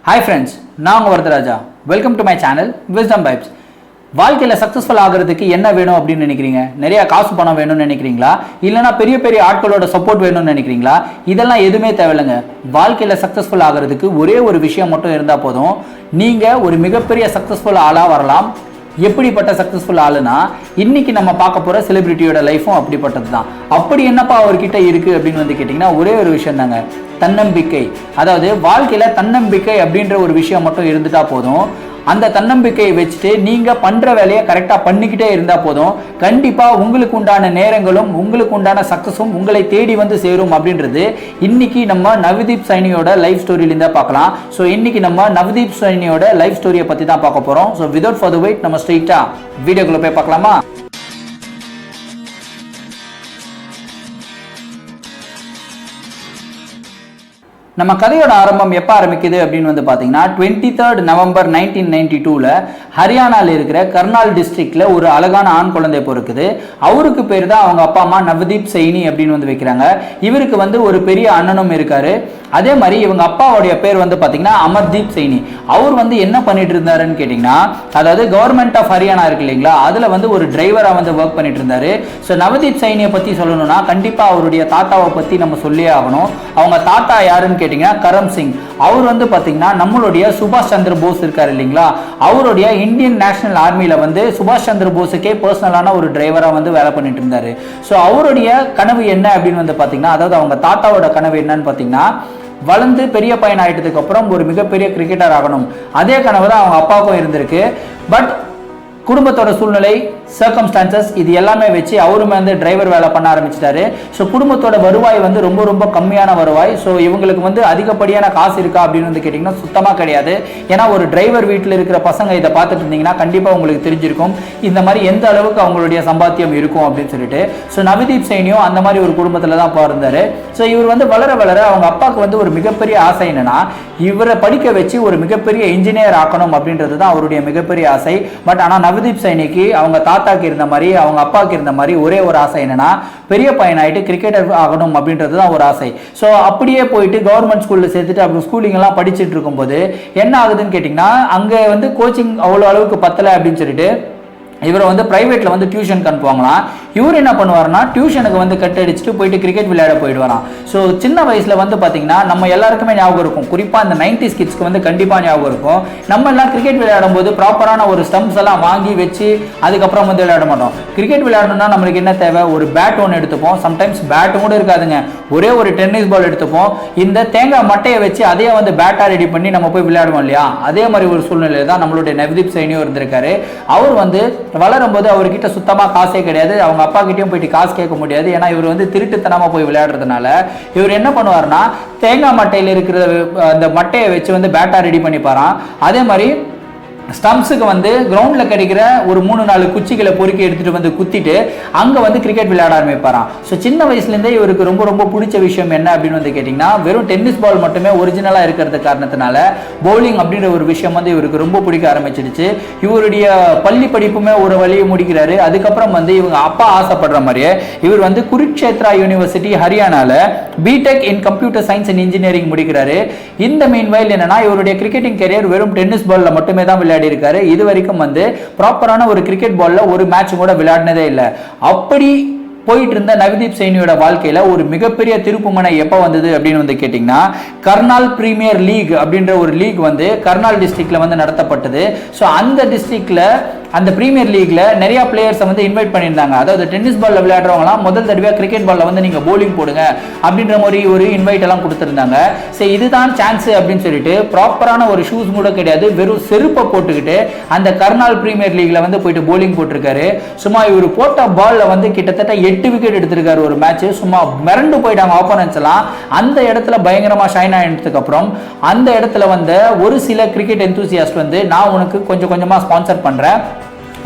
Hi friends, நான் உங்கள் Varadaraja. Welcome to my channel Wisdom Vibes. வாழ்க்கையில் சக்ஸஸ்ஃபுல் ஆகிறதுக்கு என்ன வேணும் அப்படின்னு நினைக்கிறீங்க? நிறைய காசு பணம் வேணும்னு நினைக்கிறீங்களா? இல்லைனா பெரிய பெரிய ஆட்களோட சப்போர்ட் வேணும்னு நினைக்கிறீங்களா? இதெல்லாம் எதுவுமே தேவையில்லைங்க. வாழ்க்கையில் சக்ஸஸ்ஃபுல் ஆகிறதுக்கு ஒரே ஒரு விஷயம் மட்டும் இருந்தால் போதும். நீங்கள் ஒரு மிகப்பெரிய சக்ஸஸ்ஃபுல் ஆளாக வரலாம். எப்படிப்பட்ட சக்ஸஸ்ஃபுல் ஆளுனா, இன்னைக்கு நம்ம பார்க்க போகிற செலிபிரிட்டியோட லைஃப்பும் அப்படிப்பட்டது தான். அப்படி என்னப்பா அவர்கிட்ட இருக்குது அப்படின்னு வந்து கேட்டிங்கன்னா, ஒரே ஒரு விஷயம் தாங்க, தன்னம்பிக்கை. அதாவது வாழ்க்கையில் தன்னம்பிக்கை அப்படின்ற ஒரு விஷயம் மட்டும் இருந்துட்டா போதும். அந்த தன்னம்பிக்கையை வச்சுட்டு நீங்கள் பண்ணுற வேலையை கரெக்டாக பண்ணிக்கிட்டே இருந்தால் போதும். கண்டிப்பாக உங்களுக்கு உண்டான நேரங்களும் உங்களுக்கு உண்டான சக்ஸஸும் உங்களை தேடி வந்து சேரும் அப்படின்றது இன்னைக்கு நம்ம நவதீப் சைனியோட லைஃப் ஸ்டோரியிலேருந்து தான் பார்க்கலாம். ஸோ இன்னைக்கு நம்ம நவதீப் சைனியோட லைஃப் ஸ்டோரியை பற்றி தான் பார்க்க போகிறோம். ஸோ விதவுட் ஃபர்தர் வெயிட் நம்ம ஸ்ட்ரெயிட்டாக வீடியோக்குள்ளே போய் பார்க்கலாமா? நம்ம கதையோட ஆரம்பம் எப்போ ஆரம்பிக்குது அப்படின்னு வந்து பார்த்தீங்கன்னா 23 நவம்பர் 1992 ஹரியானாவில் இருக்கிற கர்னால் டிஸ்ட்ரிக்ட்ல ஒரு அழகான ஆண் குழந்தை பிறக்குது. அவருக்கு பேர் தான் அவங்க அப்பா அம்மா நவதீப் சைனி அப்படின்னு வந்து வைக்கிறாங்க. இவருக்கு வந்து ஒரு பெரிய அண்ணனும் இருக்காரு. அதே மாதிரி இவங்க அப்பாவுடைய பேர் வந்து பார்த்தீங்கன்னா அமர்தீப் சைனி. அவர் வந்து என்ன பண்ணிட்டு இருந்தாருன்னு கேட்டிங்கன்னா, அதாவது கவர்மெண்ட் ஆஃப் ஹரியானா இருக்கு இல்லைங்களா, அதில் வந்து ஒரு டிரைவராக வந்து ஒர்க் பண்ணிட்டு இருந்தாரு. ஸோ நவதீப் சைனியை பற்றி சொல்லணும்னா கண்டிப்பாக அவருடைய தாத்தாவை பற்றி நம்ம சொல்லியே ஆகணும். அவங்க தாத்தா யாருன்னு கேட்டிங்கன்னா கரம் சிங். அவர் வந்து பார்த்தீங்கன்னா நம்மளுடைய சுபாஷ் சந்திர போஸ் இருக்காரு இல்லைங்களா, அவருடைய இந்தியன் நேஷனல் ஆர்மியில் வந்து சுபாஷ் சந்திர போஸுக்கே பர்சனலான ஒரு டிரைவராக வந்து வேலை பண்ணிட்டு இருந்தாரு. ஸோ அவருடைய கனவு என்ன அப்படின்னு வந்து பார்த்தீங்கன்னா, அதாவது அவங்க தாத்தாவோட கனவு என்னன்னு பார்த்தீங்கன்னா, வளர்ந்து பெரிய பையன் ஆயிட்டதுக்கு அப்புறம் ஒரு மிகப்பெரிய கிரிக்கெட்டர் ஆகணும். அதே கனவு தான் அவங்க அப்பாவுக்கும் இருந்திருக்கு. பட் குடும்பத்தோட சூழ்நிலை, சர்க்கம்ஸ்டான்சஸ் இது எல்லாமே வச்சு அவருமே வந்து டிரைவர் வேலை பண்ண ஆரம்பிச்சிட்டாரு. ஸோ குடும்பத்தோட வருவாய் வந்து ரொம்ப ரொம்ப கம்மியான வருவாய். ஸோ இவங்களுக்கு வந்து அதிகப்படியான காசு இருக்கா அப்படின்னு வந்து கேட்டிங்கன்னா சுத்தமாக கிடையாது. ஏன்னா ஒரு டிரைவர் வீட்டில் இருக்கிற பசங்க இதை பார்த்துட்டு இருந்தீங்கன்னா கண்டிப்பாக உங்களுக்கு தெரிஞ்சிருக்கும் இந்த மாதிரி எந்த அளவுக்கு அவங்களுடைய சம்பாத்தியம் இருக்கும் அப்படின்னு சொல்லிட்டு. ஸோ நவதீப் சைனியும் அந்த மாதிரி ஒரு குடும்பத்தில் தான் பிறந்தாரு. ஸோ இவர் வந்து வளர வளர அவங்க அப்பாவுக்கு வந்து ஒரு மிகப்பெரிய ஆசை என்னன்னா, இவரை படிக்க வச்சு ஒரு மிகப்பெரிய இன்ஜினியர் ஆக்கணும் அப்படின்றது தான் அவருடைய மிகப்பெரிய ஆசை. பட் ஆனால் நவதீப் சைனிக்கு அவங்க தாத்தாக்கு இருந்த மாதிரி அவங்க அப்பாவுக்கு இருந்த மாதிரி ஒரே ஒரு ஆசை என்னன்னா, பெரிய பையனாயிட்டு கிரிக்கெட்டர் ஆகணும் அப்படின்றது தான் ஒரு ஆசை. ஸோ அப்படியே போயிட்டு கவர்மெண்ட் ஸ்கூலில் சேர்த்துட்டு அப்படி ஸ்கூலிங் எல்லாம் படிச்சுட்டு இருக்கும்போது என்ன ஆகுதுன்னு கேட்டிங்கன்னா, அங்கே வந்து கோச்சிங் அவ்வளோ அளவுக்கு பத்தலை அப்படின்னு சொல்லிட்டு இவரை வந்து பிரைவேட்ல வந்து டியூஷனுக்கு அனுப்புவாங்களாம். இவர் என்ன பண்ணுவார்னா, டியூஷனுக்கு வந்து கட் அடிச்சுட்டு போயிட்டு கிரிக்கெட் விளையாட போயிடுவாராம். ஸோ சின்ன வயசுல வந்து பார்த்தீங்கன்னா நம்ம எல்லாருக்குமே ஞாபகம் இருக்கும், குறிப்பாக இந்த 90s கிட்ஸ்க்கு வந்து கண்டிப்பாக ஞாபகம் இருக்கும். நம்ம எல்லாம் கிரிக்கெட் விளையாடும் போது ப்ராப்பரான ஒரு ஸ்டம்ப்ஸ் எல்லாம் வாங்கி வச்சு அதுக்கப்புறம் வந்து விளையாட மாட்டோம். கிரிக்கெட் விளையாடணும்னா நம்மளுக்கு என்ன தேவை, ஒரு பேட் ஒன்று எடுத்துப்போம். சம்டைம்ஸ் பேட்டும் கூட இருக்காதுங்க, ஒரே ஒரு டென்னிஸ் பால் எடுத்துப்போம். இந்த தேங்காய் மட்டையை வச்சு அதையே வந்து பேட்டாக ரெடி பண்ணி நம்ம போய் விளையாடுவோம் இல்லையா, அதே மாதிரி ஒரு சூழ்நிலை தான் நம்மளுடைய நவதீப் சைனியும் இருந்திருக்காரு. அவர் வந்து வளரும்போது அவர்கிட்ட சுத்தமா காசே கிடையாது. அவங்க அப்பா கிட்டயும் போயிட்டு காசு கேட்க முடியாது. ஏன்னா இவர் வந்து திருட்டுத்தனமா போய் விளையாடுறதுனால இவர் என்ன பண்ணுவார்னா, தேங்காய் மட்டையில் இருக்கிற அந்த மட்டையை வச்சு வந்து பேட்டா ரெடி பண்ணிப்பாராம். அதே மாதிரி ஸ்டம்ப்ஸுக்கு வந்து கிரவுண்டில் கிடைக்கிற ஒரு 3-4 குச்சிகளை பொறுக்கி எடுத்துகிட்டு வந்து குத்திட்டு அங்கே வந்து கிரிக்கெட் விளையாட ஆரம்பிப்பாராம். ஸோ சின்ன வயசுலேருந்தே இவருக்கு ரொம்ப ரொம்ப பிடிச்ச விஷயம் என்ன அப்படின்னு வந்து கேட்டிங்கன்னா, வெறும் டென்னிஸ் பால் மட்டுமே ஒரிஜினலாக இருக்கிறது காரணத்தினால பவுலிங் அப்படின்ற ஒரு விஷயம் வந்து இவருக்கு ரொம்ப பிடிக்க ஆரம்பிச்சிடுச்சு. இவருடைய பள்ளி படிப்புமே ஒரு வழியை முடிக்கிறாரு. அதுக்கப்புறம் வந்து இவங்க அப்பா ஆசைப்படுற மாதிரியே இவர் வந்து குருக்ஷேத்ரா யூனிவர்சிட்டி ஹரியானாவில் BTech in computer science and engineering முடிக்கிறாரு. இந்த மீன்வைல் என்னன்னா, இவருடைய கிரிக்கெட்டிங் கேரியர் வெறும் டென்னிஸ் பால்ல மட்டுமே தான் விளையாடி இருக்காரு. இது வரைக்கும் வந்து ப்ராப்பரான ஒரு கிரிக்கெட் பால்ல ஒரு மேட்ச் கூட விளையாடினதே இல்லை. அப்படி போயிட்டு இருந்த நவதீப் சைனியோட வாழ்க்கையில ஒரு மிகப்பெரிய திருப்புமுனை எப்போ வந்தது அப்படின்னு வந்து கேட்டிங்கன்னா, கர்னால் பிரீமியர் லீக் அப்படின்ற ஒரு லீக் வந்து கர்னால் டிஸ்ட்ரிக்ட்ல வந்து நடத்தப்பட்டது. ஸோ அந்த டிஸ்ட்ரிக்ட்ல அந்த பிரீமியர் லீக்ல நிறைய பிளேயர்ஸை வந்து இன்வைட் பண்ணியிருந்தாங்க. அதாவது டென்னிஸ் பால்ல விளையாடுறவங்களாம் முதல் தடவையாக கிரிக்கெட் பால்ல வந்து நீங்க போலிங் போடுங்க அப்படின்ற மாதிரி ஒரு இன்வைட் எல்லாம் கொடுத்துருந்தாங்க. சரி, இதுதான் சான்ஸ் அப்படின்னு சொல்லிட்டு ப்ராப்பரான ஒரு ஷூஸ் கூட கிடையாது, வெறும் செருப்பை போட்டுக்கிட்டு அந்த கர்னால் பிரீமியர் லீக்ல வந்து போயிட்டு போலிங் போட்டிருக்காரு. சும்மா இவர் போட்ட பால்ல வந்து கிட்டத்தட்ட 8 விக்கெட் எடுத்திருக்காரு ஒரு மேட்ச். சும்மா மிரண்டு போயிட்டாங்க ஆப்போனன்ட்ஸ் எல்லாம். அந்த இடத்துல பயங்கரமா ஷைன் ஆயிட்டதுக்கு அப்புறம் அந்த இடத்துல வந்து ஒரு சில கிரிக்கெட் எந்தூசியாஸ்ட் வந்து, நான் உனக்கு கொஞ்சம் கொஞ்சமா ஸ்பான்சர் பண்றேன்,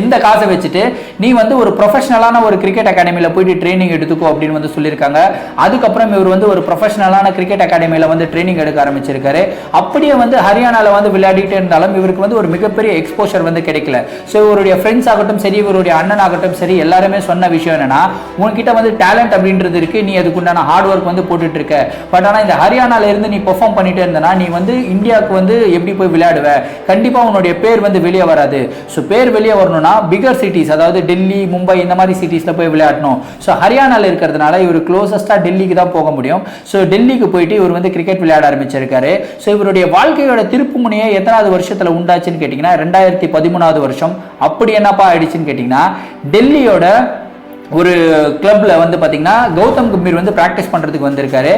இந்த காசை வச்சுட்டு நீ வந்து ஒரு ப்ரொஃபஷனலான ஒரு கிரிக்கெட் அகாடமியில் போயிட்டு ட்ரைனிங் எடுத்துக்கோ அப்படின்னு வந்து சொல்லியிருக்காங்க. அதுக்கப்புறம் இவர் வந்து ஒரு ப்ரொஃபஷனலான கிரிக்கெட் அகாடமியில் வந்து ட்ரைனிங் எடுக்க ஆரம்பிச்சிருக்காரு. அப்படியே வந்து ஹரியானாவில் வந்து விளையாடிட்டு இருந்தாலும் இவருக்கு வந்து ஒரு மிகப்பெரிய எக்ஸ்போஷர் வந்து கிடைக்கல. ஸோ இவருடைய ஃப்ரெண்ட்ஸ் ஆகட்டும் சரி, இவருடைய அண்ணன் ஆகட்டும் சரி, எல்லாருமே சொன்ன விஷயம் என்னன்னா, உன்கிட்ட வந்து டேலண்ட் அப்படின்றது இருக்கு, நீ அதுக்குண்டான ஹார்ட் ஒர்க் வந்து போட்டுட்டு இருக்க. பட் ஆனால் இந்த ஹரியானால இருந்து நீ பெர்ஃபார்ம் பண்ணிட்டு இருந்தனா நீ வந்து இந்தியாவுக்கு வந்து எப்படி போய் விளையாடுவ? கண்டிப்பா உன்னுடைய பேர் வந்து வெளியே வராது. ஸோ பேர் வெளியே வரணும் பிகர் சிட்டிஸ், அதாவது டெல்லி, மும்பை இந்த மாதிரி சிட்டிஸ்ல போய் விளையாடணும். ஸோ ஹரியானால இருக்கிறதுனால இவர் க்ளோசஸ்டா டெல்லிக்கு தான் போக முடியும். ஸோ டெல்லிக்கு போயிட்டு இவர் வந்து கிரிக்கெட் விளையாட ஆரம்பிச்சிருக்காரு. ஸோ இவருடைய வாழ்க்கையோட திருப்பு முனையை எத்தனாவது வருஷத்துல உண்டாச்சுன்னு கேட்டீங்கன்னா 2013வது வருஷம். அப்படி என்னப்பா ஆயிடுச்சுன்னு கேட்டீங்கன்னா, டெல்லியோட ஒரு கிளப்ல வந்து பாத்தீங்கன்னா கௌதம் கம்பீர் வந்து பிராக்டிஸ் பண்றதுக்கு வந்திருக்காரு.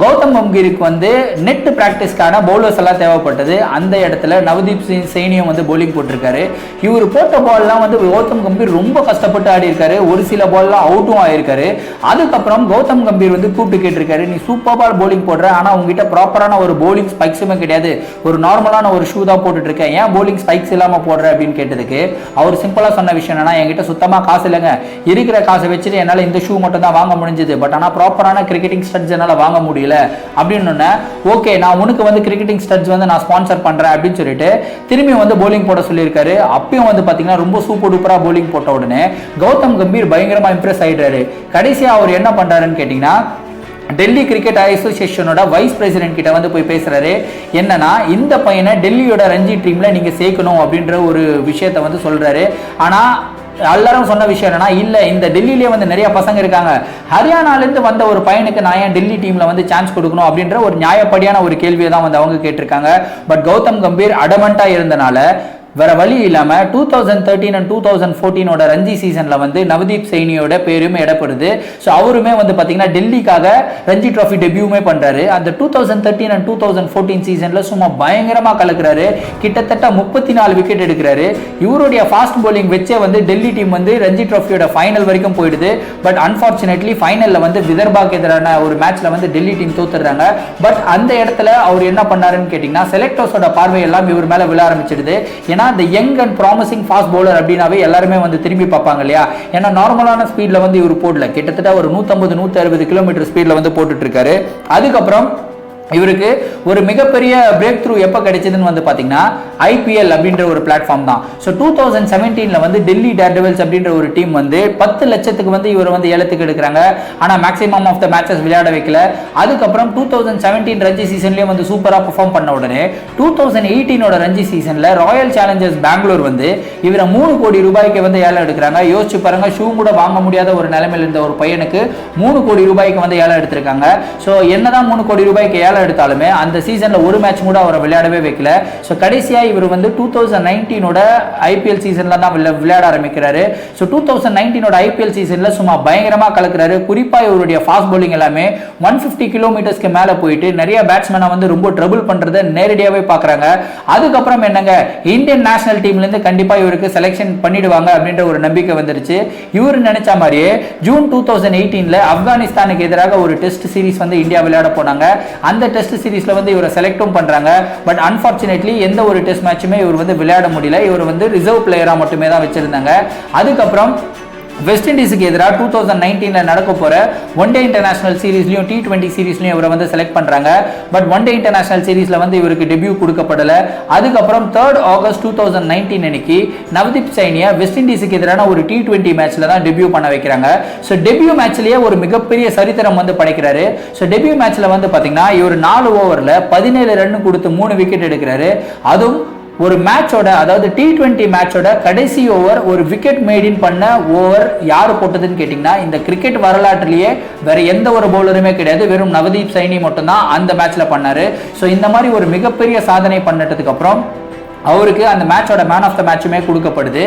கௌதம் கம்பீருக்கு வந்து நெட் பிராக்டிஸ்க்கான பவுலர்ஸ் எல்லாம் தேவைப்பட்டது. அந்த இடத்துல நவதீப் சைனியும் வந்து பவுலிங் போட்டிருக்காரு. இவர் போட்ட பால்லாம் வந்து கௌதம் கம்பீர் ரொம்ப கஷ்டப்பட்டு ஆடி இருக்காரு. ஒரு சில பால்லாம் அவுட்டும் ஆயிருக்காரு. அதுக்கப்புறம் கௌதம் கம்பீர் வந்து கூப்பிட்டு கேட்டிருக்காரு, நீ சூப்பர் பால் பவுலிங் போடுற, ஆனா உங்ககிட்ட ப்ராப்பரான ஒரு பவுலிங் ஸ்பைக்ஸுமே கிடையாது, ஒரு நார்மலான ஒரு ஷூ தான் போட்டுட்டு இருக்க, ஏன் பவுலிங் ஸ்பைக்ஸ் இல்லாம போடுற அப்படின்னு கேட்டதுக்கு அவர் சிம்பிளா சொன்ன விஷயம் என்னன்னா, என்கிட்ட சுத்தமா காசு இல்லைங்க, இருக்கிற வச்சுட்டு என்னால இந்த ஷூ மட்டும் தான் வாங்க முடிஞ்சது, பட் ஆனா ப்ராப்பரான கிரிக்கெட்டிங் ஸ்டட்ஸ் என்னால வாங்க முடியல அப்படின்னு. ஓகே, நான் உனக்கு வந்து கிரிக்கெட்டிங் ஸ்டட்ஸ் வந்து நான் ஸ்பான்சர் பண்றேன் அப்படின்னு சொல்லிட்டு திரும்பி வந்து பவுலிங் போட சொல்லியிருக்காரு. அப்பயும் வந்து பாத்தீங்கன்னா ரொம்ப சூப்பர் டூப்பரா பவுலிங் போட்ட உடனே கௌதம் கம்பீர் பயங்கரமா இம்ப்ரெஸ் ஆயிடுறாரு. கடைசியா அவர் என்ன பண்றாருன்னு கேட்டீங்கன்னா, டெல்லி கிரிக்கெட் அசோசியேஷனோட வைஸ் பிரசிடென்ட் கிட்ட வந்து போய் பேசுறாரு. என்னன்னா, இந்த பையனை டெல்லியோட ரஞ்சி டீம்ல நீங்க சேர்க்கணும் அப்படின்ற ஒரு விஷயத்தை வந்து சொல்றாரு. ஆனா எல்லாரும் சொன்ன விஷயம் என்னன்னா, இல்ல இந்த டெல்லியிலே வந்து நிறைய பசங்க இருக்காங்க, ஹரியானால இருந்து வந்த ஒரு பையனுக்கு நான் ஏன் டெல்லி டீம்ல வந்து சான்ஸ் கொடுக்கணும் அப்படின்ற ஒரு நியாயப்படியான ஒரு கேள்வியை தான் வந்து அவங்க கேட்டிருக்காங்க. பட் கௌதம் கம்பீர் அடமண்டா இருந்தனால வேற வழி இல்லாம 2013 and 2014 ரஞ்சி சீசன்ல வந்து நவதீப் சைனியோட பேரும் இடப்படுது. ஸோ அவருமே வந்து பாத்தீங்கன்னா டெல்லிக்காக ரஞ்சி டிராஃபி டெபியூமே பண்றாரு. அந்த 2013 and 2014 சீசன்ல சும்மா பயங்கரமா கலக்குறாரு. கிட்டத்தட்ட 34 விக்கெட் எடுக்கிறாரு. இவருடைய ஃபாஸ்ட் பவுலிங் வச்சே வந்து டெல்லி டீம் வந்து ரஞ்சி டிராஃபியோட ஃபைனல் வரைக்கும் போயிடுது. பட் அன்பார்ச்சுனேட்லி ஃபைனல்ல வந்து விதர்பாக்கு எதிரான ஒரு மேட்ச்ல வந்து டெல்லி டீம் தோத்துறாங்க. பட் அந்த இடத்துல அவர் என்ன பண்ணாருன்னு கேட்டீங்கன்னா, செலக்டர்ஸோட பார்வை எல்லாம் இவர் மேல விழ ஆரம்பிச்சிடுது. ஏன்னா the young and promising fast bowler அப்படினாவே எல்லாருமே வந்து திரும்பி பார்ப்பாங்க இல்லையா. ஏன்னா நார்மலான ஸ்பீட்ல வந்து இவர் போடல, கிட்டத்தட்ட ஒரு 150-160 கிலோமீட்டர் ஸ்பீட்ல வந்து போட்டுட்டு இருக்காரு. அதுக்கப்புறம் இவருக்கு ஒரு மிகப்பெரிய பிரேக் த்ரூ எப்போ கிடைச்சதுன்னு வந்து பார்த்தீங்கன்னா ஐபிஎல் அப்படின்ற ஒரு பிளாட்ஃபார்ம் தான். ஸோ 2017 வந்து டெல்லி டேர்டெவில்ஸ் அப்படின்ற ஒரு டீம் வந்து 10 லட்சத்துக்கு வந்து இவர் வந்து ஏலத்துக்கு எடுக்கிறாங்க. ஆனால் மேக்ஸிமம் ஆஃப் த மேட்சஸ் விளையாட வைக்கல. அதுக்கப்புறம் 2017 ரஞ்சி சீசன்லேயே வந்து சூப்பராக பெர்ஃபார்ம் பண்ண உடனே 2018 ரஞ்சி சீசனில் ராயல் சேலஞ்சர்ஸ் பெங்களூர் வந்து இவரை 3 கோடி ரூபாய்க்கு வந்து ஏலம் எடுக்கிறாங்க. யோசிச்சு பாருங்க, ஷூ கூட வாங்க முடியாத ஒரு நிலைமையில் இருந்த ஒரு பையனுக்கு 3 கோடி ரூபாய்க்கு வந்து ஏலம் எடுத்திருக்காங்க. ஸோ என்னதான் 3 கோடி ரூபாய்க்கு ஏலம் எடுத்தாலுமே அந்த சீசன்ல ஒரு மேட்ச் கூட அவரை விளையாடவே வைக்கல. ஸோ கடைசியா இவர் வந்து 2019 ஐபிஎல் சீசன்ல தான் விளையாட ஆரம்பிக்கிறாரு. ஸோ 2019 ஐபிஎல் சீசன்ல சும்மா பயங்கரமா கலக்குறாரு. குறிப்பா இவருடைய ஃபாஸ்ட் பவுலிங் எல்லாமே 150 கிலோமீட்டர்ஸ்க்கு மேல போயிட்டு நிறைய பேட்ஸ்மேனை வந்து ரொம்ப ட்ரபிள் பண்றதை நேரடியாவே பாக்குறாங்க. அதுக்கப்புறம் என்னங்க, இந்தியன் நேஷனல் டீம்ல இருந்து கண்டிப்பா இவருக்கு செலக்ஷன் பண்ணிடுவாங்க அப்படின்ற ஒரு நம்பிக்கை வந்துருச்சு. இவர் நினைச்ச மாதிரியே ஜூன் 2018 ஆப்கானிஸ்தானுக்கு எதிராக ஒரு டெஸ்ட் சீரிஸ் வந்து இந்தியா விளையாட போனாங்க. அந்த டெஸ்ட் சீரிஸ்ல வந்து இவரை செலக்டும் பண்றாங்க. பட் அன்பார்ச்சுனேட்லி எந்த ஒரு டெஸ்ட் மேட்சுமே இவர் வந்து விளையாட முடியல. இவர் வந்து ரிசர்வ் பிளேயரா மட்டுமே தான் வச்சிருந்தாங்க. அதுக்கப்புறம் வெஸ்ட் இண்டீஸுக்கு எதிராக 2019 நடக்க போற ஒன் டே இன்டர்நேஷனல் சீரீஸ்லயும் T20 சீரீஸ்லயும் இவரை வந்து செலக்ட் பண்றாங்க. பட் ஒன் டே இன்டர்நேஷனல் சீரீஸ்ல வந்து இவருக்கு டெபியூ கொடுக்கப்படல. அதுக்கப்புறம் 3rd ஆகஸ்ட் 2019 அன்னைக்கு நவதீப் சைனியை வெஸ்ட் இண்டீஸுக்கு எதிரான ஒரு T20 மேட்ச்ல தான் டெபியூ பண்ண வைக்கிறாங்க. ஸோ டெபியூ மேட்ச்லயே ஒரு மிகப்பெரிய சரித்திரம் வந்து படைக்கிறாரு. ஸோ டெபியூ மேட்ச்ல வந்து பாத்தீங்கன்னா இவர் 4 ஓவர்ல 17 ரன் கொடுத்து 3 விக்கெட் எடுக்கிறாரு. அதுவும் ஒரு மேட்சோட, அதாவது T20 மேட்சோட கடைசி ஓவர் ஒரு விக்கெட் மேடின் பண்ண ஓவர் யாரு போட்டதுன்னு கேட்டீங்கன்னா, இந்த கிரிக்கெட் வரலாற்றிலேயே வேற எந்த ஒரு பவுலருமே கிடையாது, வெறும் நவதீப் சைனி மட்டும் தான் அந்த மேட்ச்ல பண்ணாரு. ஸோ இந்த மாதிரி ஒரு மிகப்பெரிய சாதனை பண்ணதுக்கு அப்புறம் அவருக்கு அந்த மேட்சோட மேன் ஆஃப் த மேட்சுமே கொடுக்கப்படுது.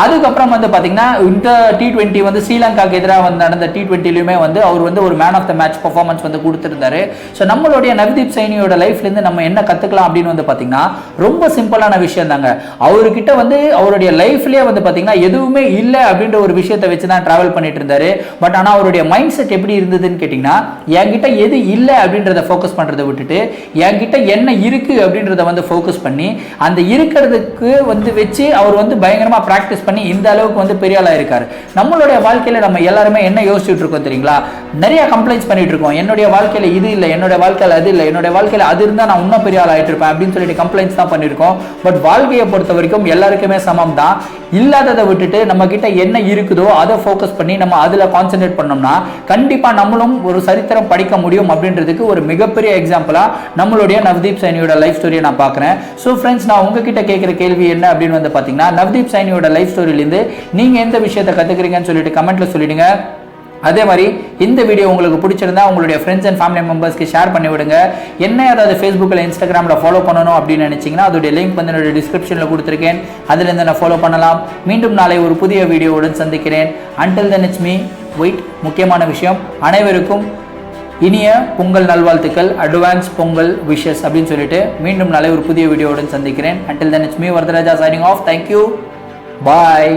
அதுக்கப்புறம் வந்து பாத்தீங்கன்னா இந்த T20 வந்து ஸ்ரீலங்காக்கு எதிராக வந்து நடந்த T20லயுமே வந்து அவர் வந்து ஒரு man of the match performance வந்து கொடுத்திருந்தாரு. ஸோ நம்மளுடைய நவதீப் சைனியோட லைஃப்ல இருந்து நம்ம என்ன கத்துக்கலாம் அப்படின்னு வந்து பாத்தீங்கன்னா, ரொம்ப சிம்பிளான விஷயம் தாங்க. அவர்கிட்ட வந்து அவருடைய லைஃப்லயே வந்து பாத்தீங்கன்னா எதுவுமே இல்லை அப்படின்ற ஒரு விஷயத்தை வச்சு தான் டிராவல் பண்ணிட்டு இருந்தாரு. பட் ஆனா அவருடைய மைண்ட் செட் எப்படி இருந்ததுன்னு கேட்டீங்கன்னா, என்கிட்ட எது இல்லை அப்படின்றத ஃபோக்கஸ் பண்றதை விட்டுட்டு என்கிட்ட என்ன இருக்கு அப்படின்றத வந்து ஃபோக்கஸ் பண்ணி அந்த இருக்கிறதுக்கு வந்து வச்சு அவர் வந்து பயங்கரமா பிராக்டிஸ் பண்ணி இந்த அளவுக்கு வந்து பெரிய ஆளா இருக்காரு. நம்மளுடைய வாழ்க்கையில நம்ம எல்லாருமே என்ன யோசிச்சுட்டு இருக்கோம் தெரியுங்களா? நிறைய கம்ப்ளைண்ட்ஸ் பண்ணிட்டு இருக்கோம். என்னுடைய வாழ்க்கையில இது இல்லை, என்னுடைய வாழ்க்கையில அது இல்லை, என்னுடைய வாழ்க்கையில அது இருந்தா நான் இன்னும் பெரிய ஆள் ஆயிட்டு இருப்பேன் அப்படின்னு சொல்லிட்டு கம்ப்ளைண்ட்ஸ் தான் பண்ணிருக்கோம். பட் வாழ்க்கையை பொறுத்த வரைக்கும் எல்லாருக்குமே சமம் தான். இல்லாததை விட்டுட்டு நம்ம கிட்ட என்ன இருக்குதோ அதை ஃபோக்கஸ் பண்ணி நம்ம அதுல கான்சென்ட்ரேட் பண்ணோம்னா கண்டிப்பா நம்மளும் ஒரு சரித்திரம் படிக்க முடியும் அப்படின்றதுக்கு ஒரு மிகப்பெரிய எக்ஸாம்பிளா நம்மளுடைய நவ்தீப் சைனியோட லைஃப் ஸ்டோரியை நான் பார்க்குறேன். ஸோ ஃப்ரெண்ட்ஸ், நான் உங்ககிட்ட கேட்குற கேள்வி என்ன அப்படின்னு வந்து பார்த்தீங்கன்னா, நவ்தீப் சைனியோட லைஃப் ஸ்டோரியிலேருந்து நீங்கள் எந்த விஷயத்தை கற்றுக்குறீங்கன்னு சொல்லிட்டு கமெண்ட்ல சொல்லிடுங்க. அதே மாதிரி இந்த வீடியோ உங்களுக்கு பிடிச்சிருந்தா உங்களுடைய ஃப்ரெண்ட்ஸ் அண்ட் ஃபேமிலி மெம்பர்ஸ்க்கு ஷேர் பண்ணி விடுங்க. என்ன ஏதாவது ஃபேஸ்புக்கில் இன்ஸ்டாகிராமில் ஃபாலோ பண்ணணும் அப்படின்னு நினச்சிங்கன்னா அதோடைய லிங்க் வந்து என்னுடைய டிஸ்கிரிப்ஷனில் கொடுத்துருக்கேன். அதுலேருந்து நான் ஃபாலோ பண்ணலாம். மீண்டும் நாளை ஒரு புதிய வீடியோவுடன் சந்திக்கிறேன். Until then it's me wait. முக்கியமான விஷயம், அனைவருக்கும் இனிய பொங்கல் நல்வாழ்த்துக்கள், அட்வான்ஸ் பொங்கல் விஷஸ் அப்படின்னு சொல்லிட்டு மீண்டும் நாளை ஒரு புதிய வீடியோவுடன் சந்திக்கிறேன். Until then it's me Varadaraja signing off. Thank you, bye.